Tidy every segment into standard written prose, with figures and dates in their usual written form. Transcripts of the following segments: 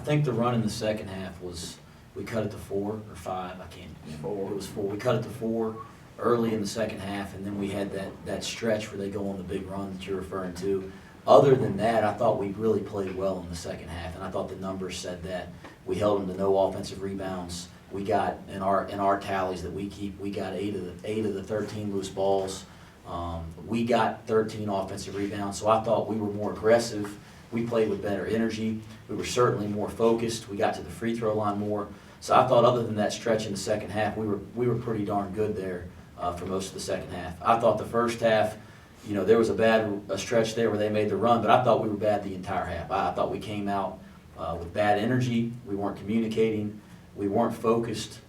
think the run in the second half was, we cut it to 4 or 5, I can't remember. 4. It was 4. We cut it to 4 early in the second half, and then we had that stretch where they go on the big run that you're referring to. Other than that, I thought we really played well in the second half, and I thought the numbers said that. We held them to no offensive rebounds. We got, in our tallies that we keep, we got 8 of the 13 loose balls. We got 13 offensive rebounds, so I thought we were more aggressive. We played with better energy. We were certainly more focused. We got to the free throw line more. So I thought, other than that stretch in the second half, we were pretty darn good there for most of the second half. I thought the first half, you know, there was a stretch there where they made the run, but I thought we were bad the entire half. I thought we came out with bad energy. We weren't communicating. We weren't focused.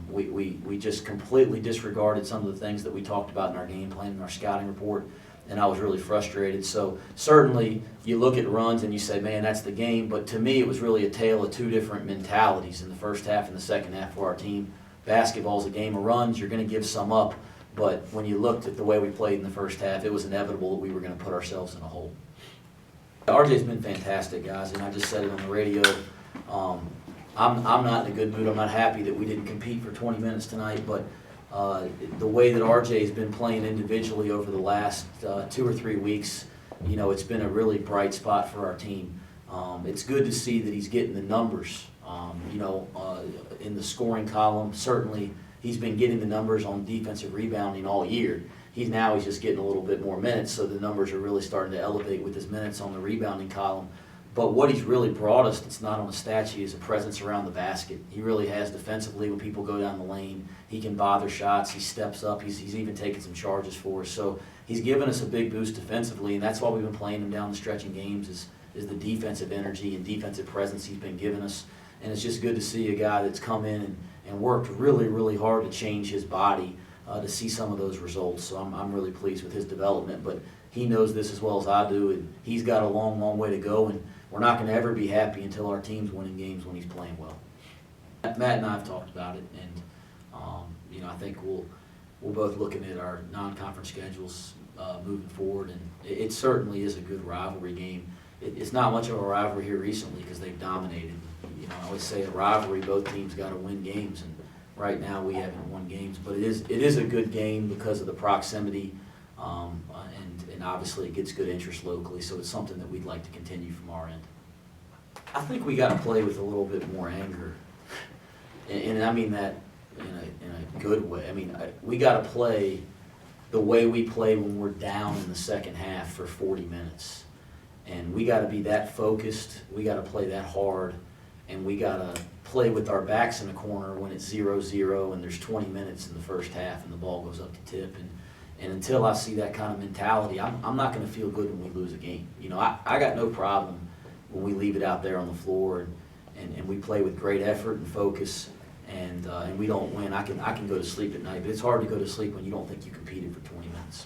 We just completely disregarded some of the things that we talked about in our game plan and our scouting report, and I was really frustrated. So certainly you look at runs and you say, man, that's the game, but to me it was really a tale of two different mentalities in the first half and the second half for our team. Basketball's a game of runs. You're going to give some up, but when you looked at the way we played in the first half, it was inevitable that we were going to put ourselves in a hole. RJ's been fantastic, guys, and I just said it on the radio. I'm not in a good mood. I'm not happy that we didn't compete for 20 minutes tonight, but the way that RJ's been playing individually over the last 2 or 3 weeks, you know, it's been a really bright spot for our team. It's good to see that he's getting the numbers, you know, in the scoring column. Certainly, he's been getting the numbers on defensive rebounding all year. He's just getting a little bit more minutes, so the numbers are really starting to elevate with his minutes on the rebounding column. But what he's really brought us, it's not on the stat sheet, is a presence around the basket. He really has defensively when people go down the lane. He can bother shots. He steps up. He's even taken some charges for us. So he's given us a big boost defensively, and that's why we've been playing him down the stretch in games is the defensive energy and defensive presence he's been giving us. And it's just good to see a guy that's come in and worked really, really hard to change his body to see some of those results. So I'm really pleased with his development. But he knows this as well as I do, and he's got a long, long way to go. And we're not going to ever be happy until our team's winning games when he's playing well. Matt and I have talked about it, and you know, I think we're both looking at our non-conference schedules moving forward, and it certainly is a good rivalry game. It's not much of a rivalry here recently because they've dominated. You know, I always say a rivalry, both teams got to win games, and right now we haven't won games, but it is a good game because of the proximity, and obviously it gets good interest locally, so it's something that we'd like to continue from our end. I think we got to play with a little bit more anger, and I mean that in a good way. I mean, we got to play the way we play when we're down in the second half for 40 minutes, and we got to be that focused. We got to play that hard, and we got to play with our backs in the corner when it's 0-0 and there's 20 minutes in the first half and the ball goes up to tip. And until I see that kind of mentality, I'm not going to feel good when we lose a game. You know, I got no problem when we leave it out there on the floor and we play with great effort and focus and we don't win. I can go to sleep at night, but it's hard to go to sleep when you don't think you competed for 20 minutes.